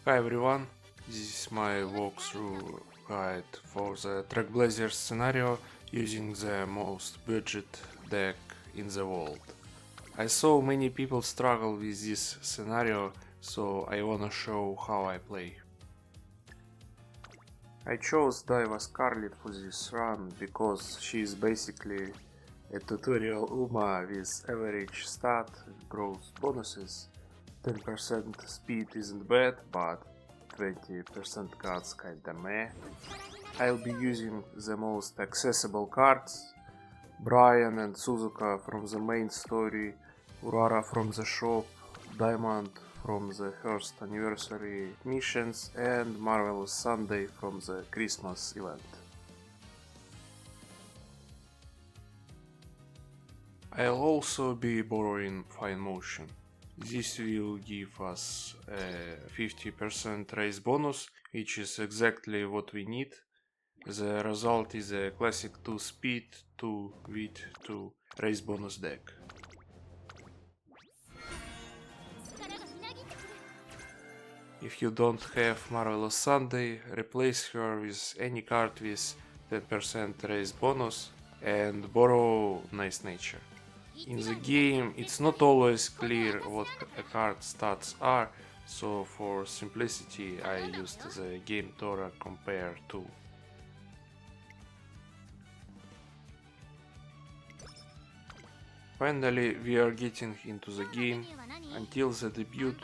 Hi everyone, this is my walkthrough guide for the Trackblazer scenario using the most budget deck in the world. I saw many people struggle with this scenario, so I wanna show how I play. I chose Diva Scarlet for this run because she is basically a tutorial Uma with average stat, growth bonuses. 10% speed isn't bad, but 20% cards kinda meh. I'll be using the most accessible cards: Brian and Suzuka from the main story, Urara from the shop, Diamond from the first anniversary missions, and Marvelous Sunday from the Christmas event. I'll also be borrowing Fine Motion. This will give us a 50% raise bonus, which is exactly what we need. The result is a classic 2 speed, 2 wit, 2 raise bonus deck. If you don't have Marvelous Sunday, replace her with any card with 10% raise bonus and borrow Nice Nature. In the game, it's not always clear what a card's stats are, so for simplicity I used the Gametora compare tool. Finally, we are getting into the game. Until the debut,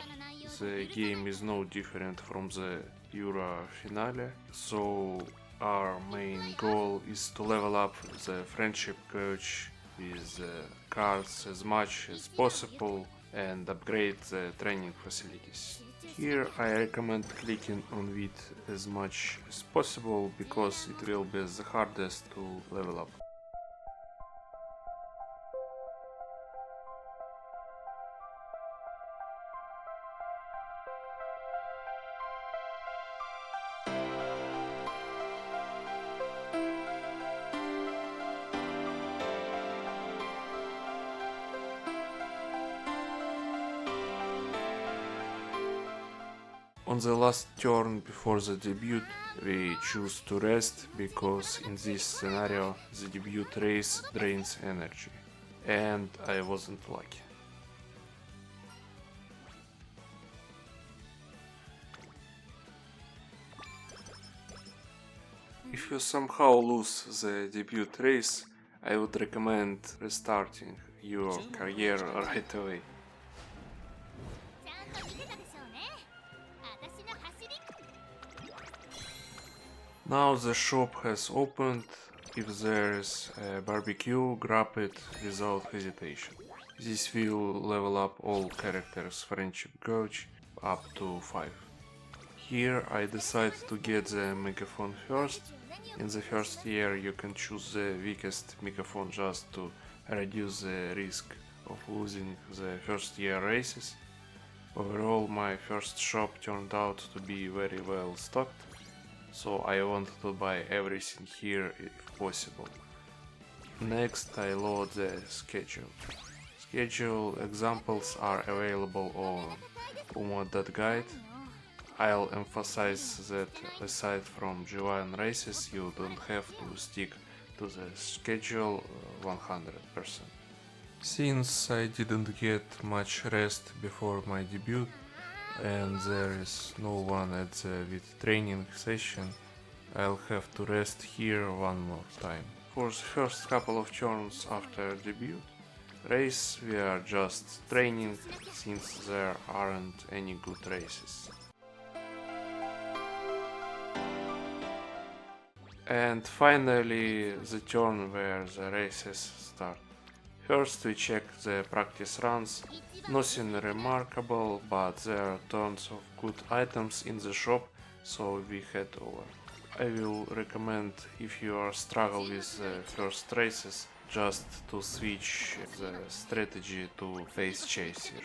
the game is no different from the Euro finale, so our main goal is to level up the friendship coach with cards as much as possible and upgrade the training facilities. Here I recommend clicking on it as much as possible because it will be the hardest to level up. On the last turn before the debut, we choose to rest because in this scenario the debut race drains energy, and I wasn't lucky. If you somehow lose the debut race, I would recommend restarting your career right away. Now the shop has opened. If there is a barbecue, grab it without hesitation. This will level up all characters' friendship gauge up to 5. Here I decide to get the megaphone first. In the first year you can choose the weakest megaphone just to reduce the risk of losing the first year races. Overall, my first shop turned out to be very well stocked, so I want to buy everything here if possible. Next I load the schedule. Schedule examples are available on uma.guide. I'll emphasize that aside from G1 races you don't have to stick to the schedule 100%. Since I didn't get much rest before my debut, and there is no one at the WIT training session, I'll have to rest here one more time. For the first couple of turns after debut race we are just training since there aren't any good races. And finally the turn where the races start. First we check the practice runs. Nothing remarkable, but there are tons of good items in the shop, so we head over. I will recommend, if you are struggle with the first races, just to switch the strategy to face chaser.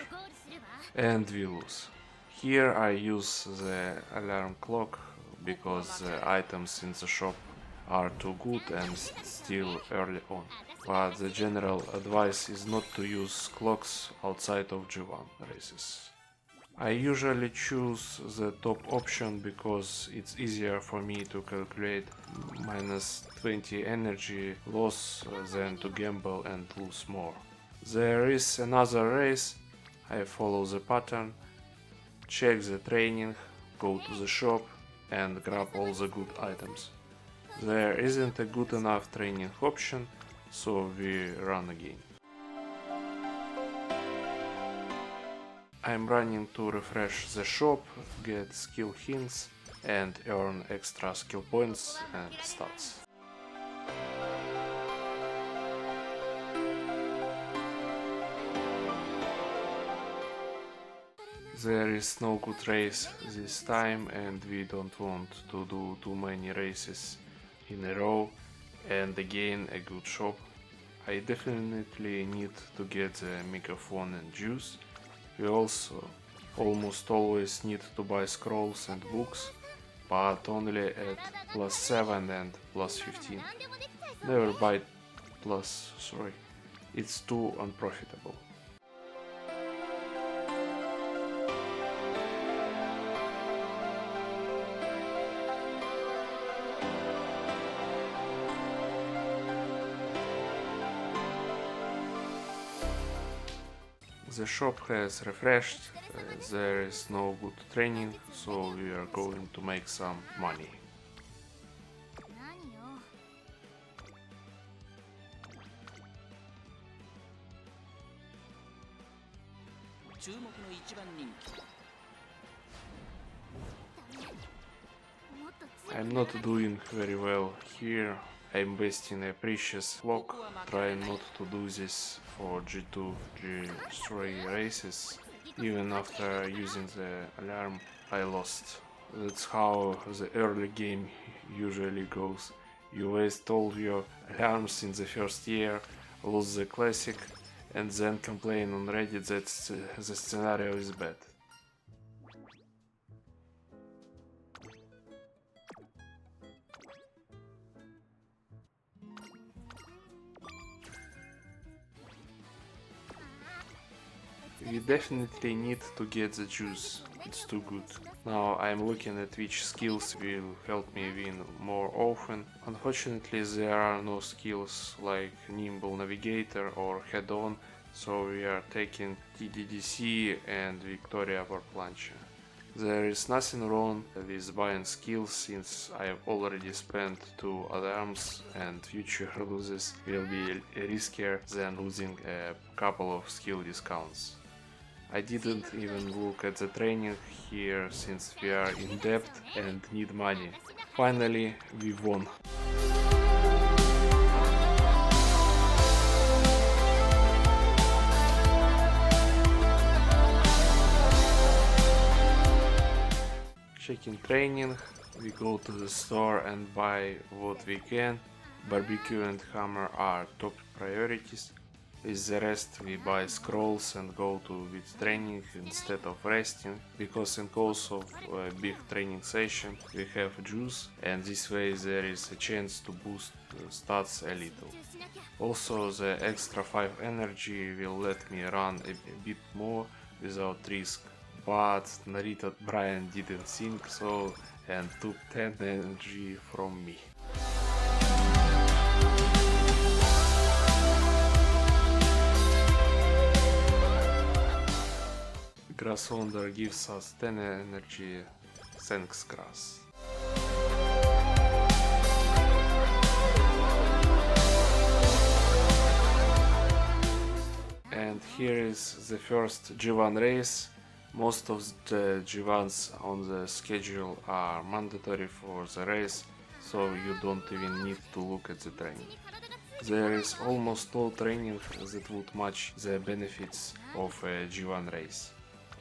And we lose. Here I use the alarm clock because the items in the shop are too good and still early on. But the general advice is not to use clocks outside of G1 races. I usually choose the top option because it's easier for me to calculate minus 20 energy loss than to gamble and lose more. There is another race. I follow the pattern, check the training, go to the shop and grab all the good items. There isn't a good enough training option, so we run again. I'm running to refresh the shop, get skill hints and earn extra skill points and stats. There is no good race this time and we don't want to do too many races in a row and again a good shop. I definitely need to get the megaphone and juice. We also almost always need to buy scrolls and books, but only at plus 7 and plus 15. Never buy plus 3, it's too unprofitable. The shop has refreshed, there is no good training, so we are going to make some money. I'm not doing very well here. I'm wasting a precious clock, trying not to do this for G2, G3 races. Even after using the alarm, I lost. That's how the early game usually goes. You waste all your alarms in the first year, lose the classic, and then complain on Reddit that the scenario is bad. We definitely need to get the juice, it's too good. Now I'm looking at which skills will help me win more often. Unfortunately there are no skills like Nimble Navigator or Head On, so we are taking TDDC and Victoria Warplauncher. There is nothing wrong with buying skills since I've already spent 2 alarms and future losses will be riskier than losing a couple of skill discounts. I didn't even look at the training here since we are in debt and need money. Finally, we won. Checking training, we go to the store and buy what we can. Barbecue and hammer are top priorities. With the rest we buy scrolls and go to with training instead of resting, because in course of a big training session we have juice and this way there is a chance to boost stats a little. Also the extra 5 energy will let me run a bit more without risk, but Narita Brian didn't think so and took 10 energy from me. Grass Wonder gives us 10 energy, thanks Grass. And here is the first G1 race. Most of the G1s on the schedule are mandatory for the race, so you don't even need to look at the training. There is almost no training that would match the benefits of a G1 race.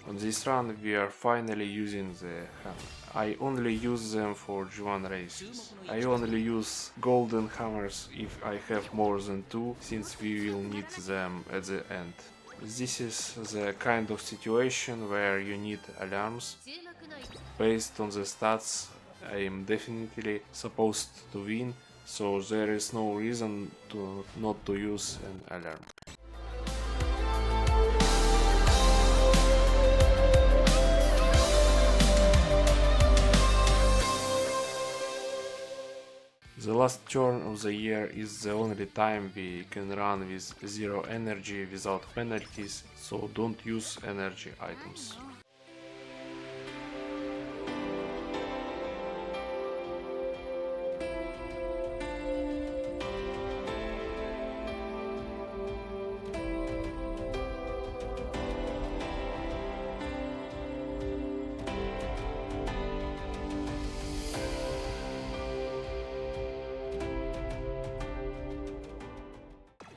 On this run we are finally using the hammer. I only use them for G1 races. I only use golden hammers if I have more than 2, since we will need them at the end. This is the kind of situation where you need alarms. Based on the stats, I am definitely supposed to win, so there is no reason to not to use an alarm. The last turn of the year is the only time we can run with 0 energy without penalties, so don't use energy items.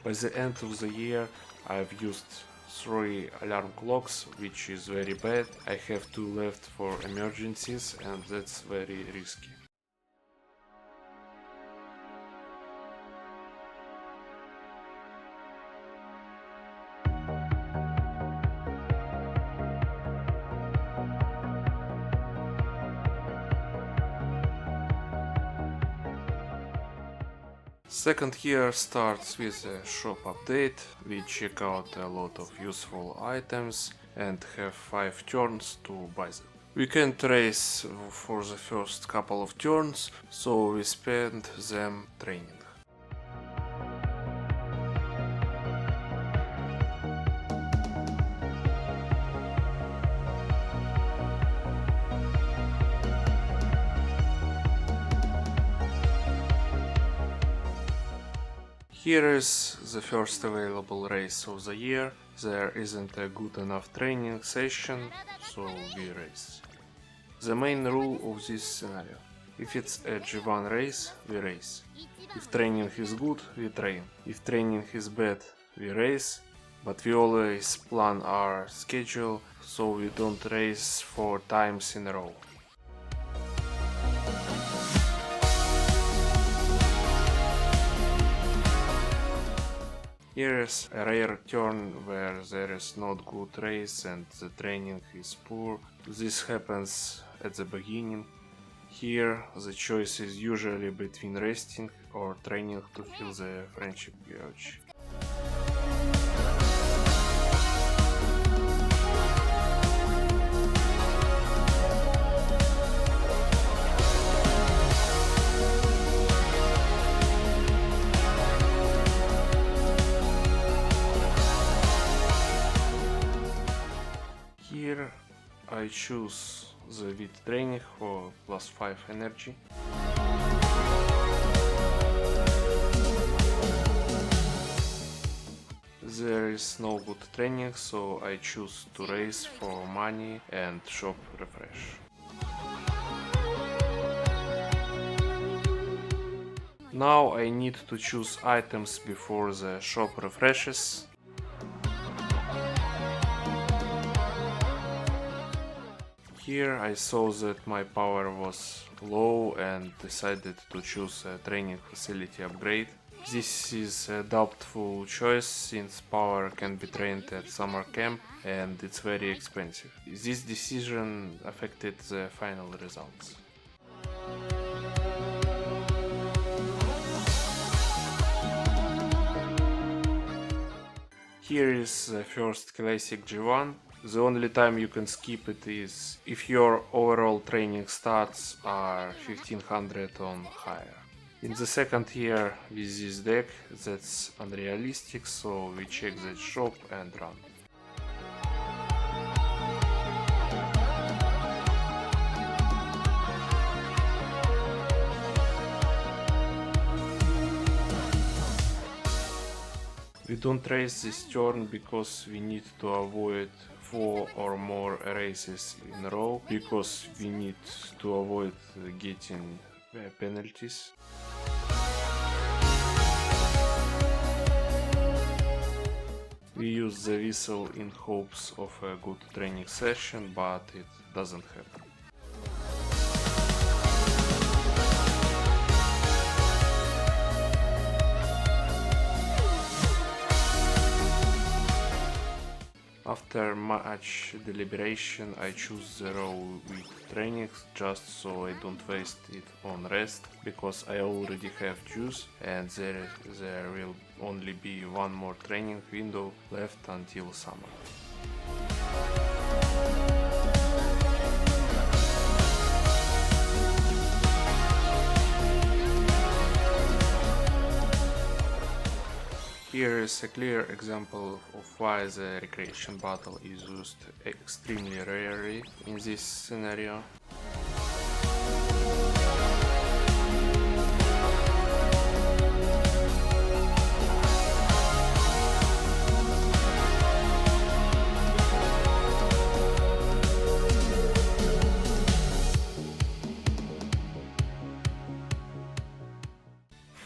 By the end of the year I've used 3 alarm clocks, which is very bad. I have 2 left for emergencies and that's very risky. Second year starts with a shop update. We check out a lot of useful items and have 5 turns to buy them. We can't race for the first couple of turns, so we spend them training. Here is the first available race of the year. There isn't a good enough training session, so we race. The main rule of this scenario: if it's a G1 race, we race. If training is good, we train. If training is bad, we race, but we always plan our schedule so we don't race 4 times in a row. Here is a rare turn where there is not good race and the training is poor. This happens at the beginning. Here the choice is usually between resting or training to heal the friendship gauge. Here I choose the with training for +5 energy. There is no good training, so I choose to race for money and shop refresh. Now I need to choose items before the shop refreshes. Here I saw that my power was low and decided to choose a training facility upgrade. This is a doubtful choice since power can be trained at summer camp and it's very expensive. This decision affected the final results. Here is the first classic G1. The only time you can skip it is if your overall training stats are 1500 on higher. In the second year with this deck that's unrealistic, so we check the shop and run. We don't race this turn because we need to avoid 4 or more races in a row, because we need to avoid getting penalties. We use the whistle in hopes of a good training session, but it doesn't happen. After much deliberation, I choose the row with training just so I don't waste it on rest, because I already have juice and there will only be one more training window left until summer. Here is a clear example of why the recreation battle is used extremely rarely in this scenario.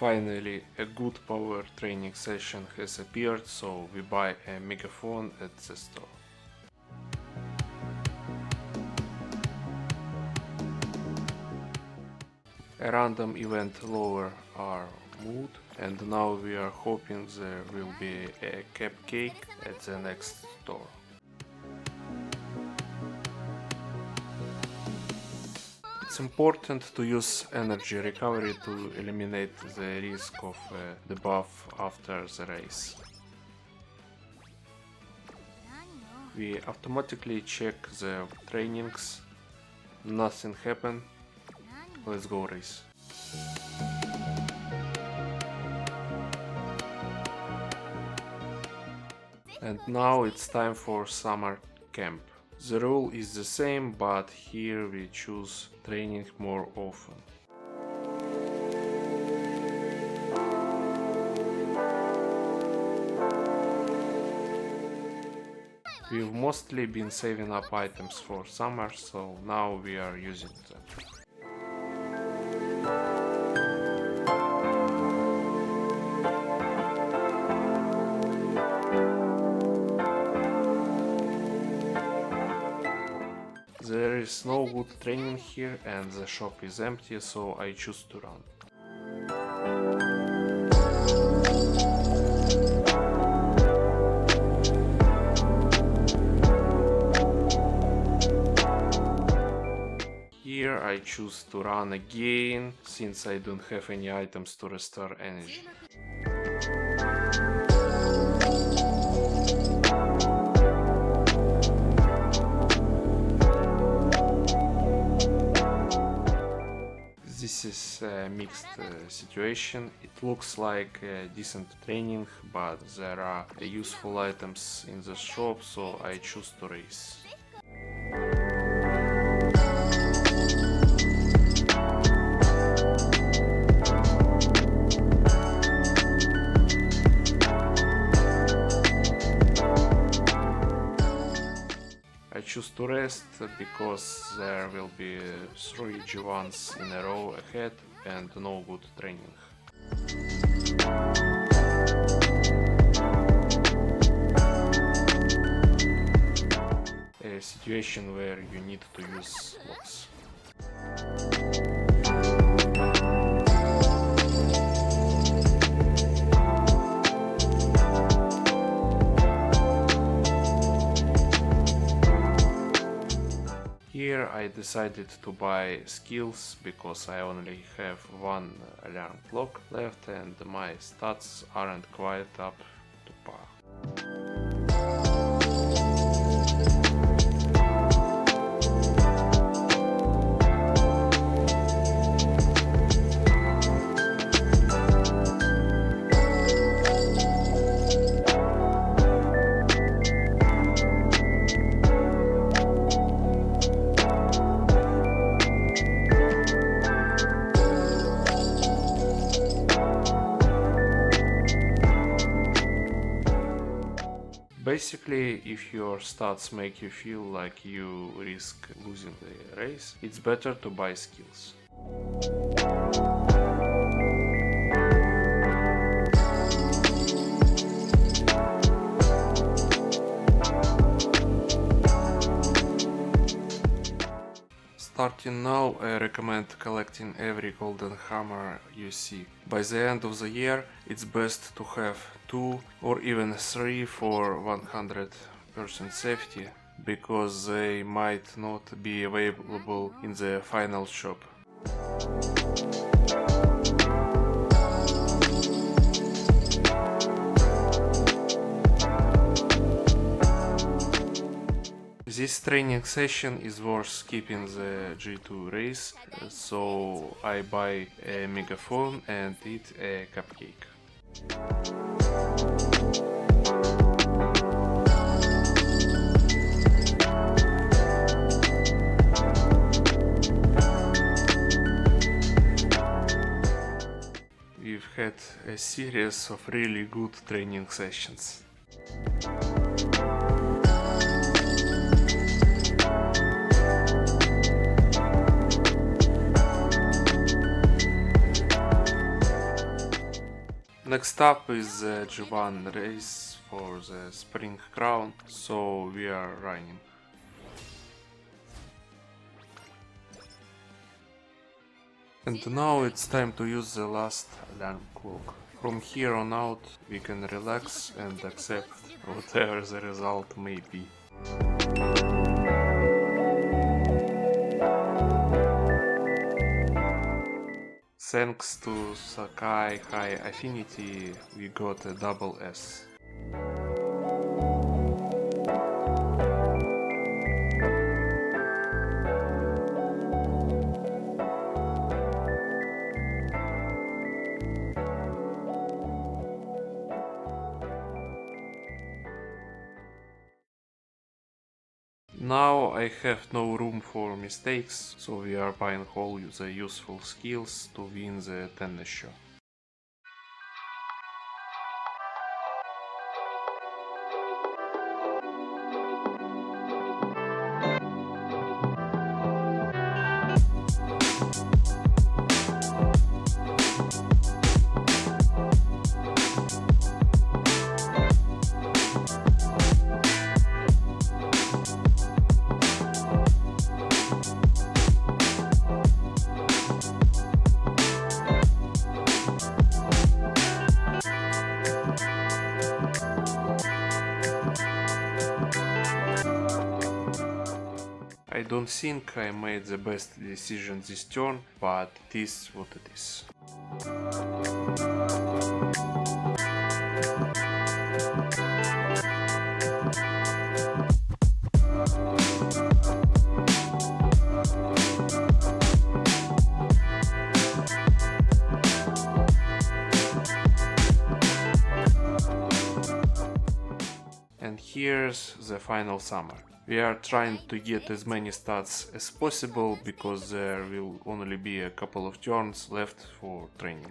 Finally, a good power training session has appeared, so we buy a megaphone at the store. A random event lower our mood, and now we are hoping there will be a cupcake at the next store. It's important to use energy recovery to eliminate the risk of a debuff after the race. We automatically check the trainings, nothing happened, let's go race. And now it's time for summer camp. The rule is the same, but here we choose training more often. We've mostly been saving up items for summer, so now we are using them. There is no good training here and the shop is empty, so I choose to run. Here I choose to run again, since I don't have any items to restore energy. This is a mixed situation. It looks like a decent training, but there are useful items in the shop, so I choose to race. I choose to rest because there will be 3 G1s in a row ahead and no good training. A situation where you need to use locks. Here I decided to buy skills because I only have one alarm clock left and my stats aren't quite up to par. Basically, if your stats make you feel like you risk losing the race, it's better to buy skills. Starting now, I recommend collecting every golden hammer you see. By the end of the year, it's best to have 2 or even 3 for 100% safety, because they might not be available in the final shop. This training session is worth skipping the G2 race, so I buy a megaphone and eat a cupcake. We've had a series of really good training sessions. Next up is the G1 race for the Spring Crown, so we are running. And now it's time to use the last alarm clock. From here on out we can relax and accept whatever the result may be. Thanks to Sakai High Affinity we got a double S. Now I have no room for mistakes, so we are buying all the useful skills to win the tennis show. I don't think I made the best decision this turn, but it is what it is. And here's the final summer. We are trying to get as many stats as possible because there will only be a couple of turns left for training.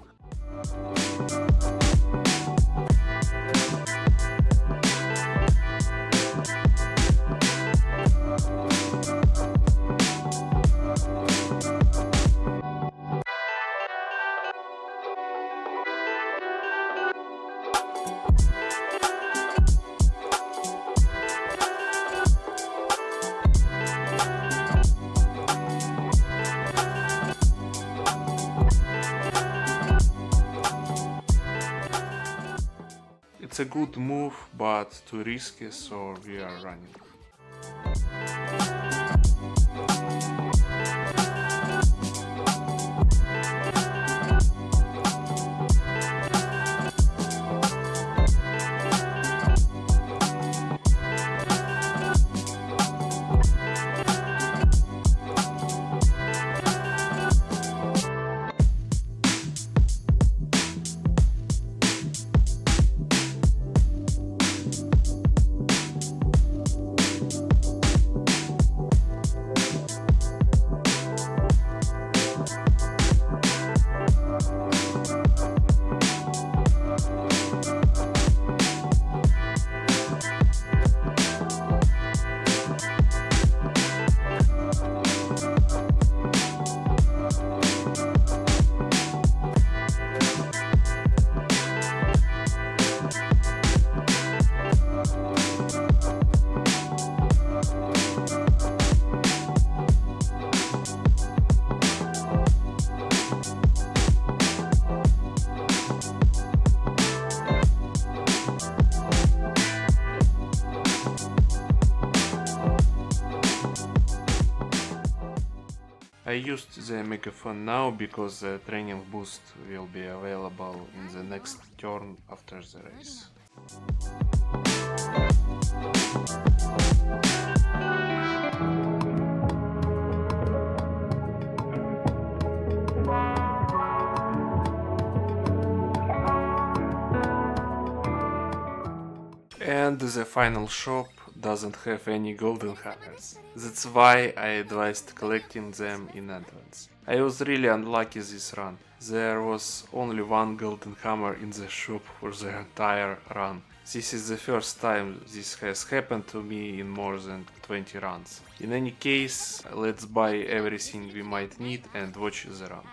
It's a good move, but too risky, so we are running. I used the megaphone now because the training boost will be available in the next turn after the race. And the final shop doesn't have any golden hammers. That's why I advised collecting them in advance. I was really unlucky this run. There was only one golden hammer in the shop for the entire run. This is the first time this has happened to me in more than 20 runs. In any case, let's buy everything we might need and watch the run.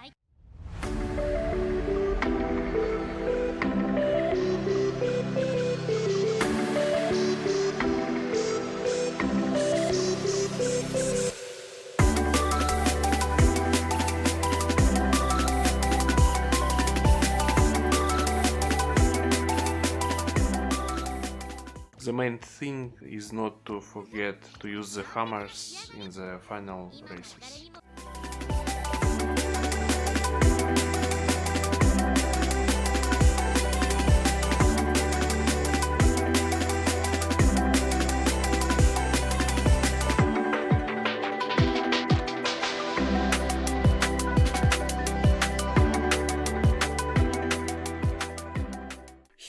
The main thing is not to forget to use the hammers in the final races.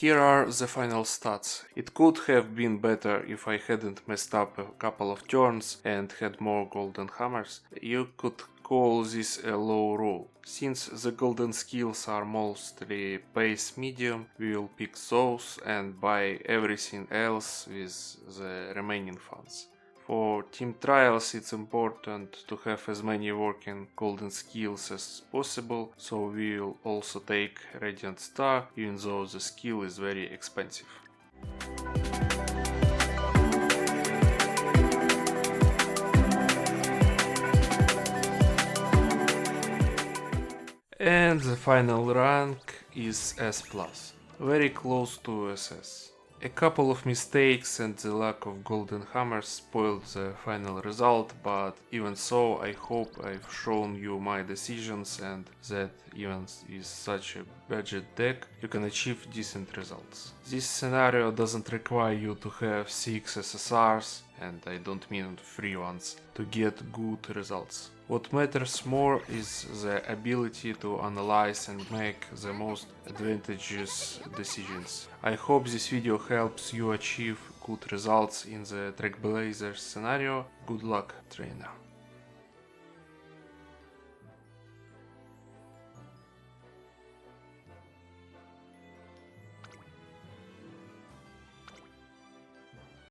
Here are the final stats. It could have been better if I hadn't messed up a couple of turns and had more golden hammers. You could call this a low roll. Since the golden skills are mostly pace medium, we will pick those and buy everything else with the remaining funds. For team trials it's important to have as many working golden skills as possible, so we will also take Radiant Star, even though the skill is very expensive. And the final rank is S+, very close to SS. A couple of mistakes and the lack of golden hammers spoiled the final result, but even so I hope I've shown you my decisions and that even with such a budget deck you can achieve decent results. This scenario doesn't require you to have 6 SSRs, and I don't mean free ones, to get good results. What matters more is the ability to analyze and make the most advantageous decisions. I hope this video helps you achieve good results in the Trackblazer scenario. Good luck, trainer.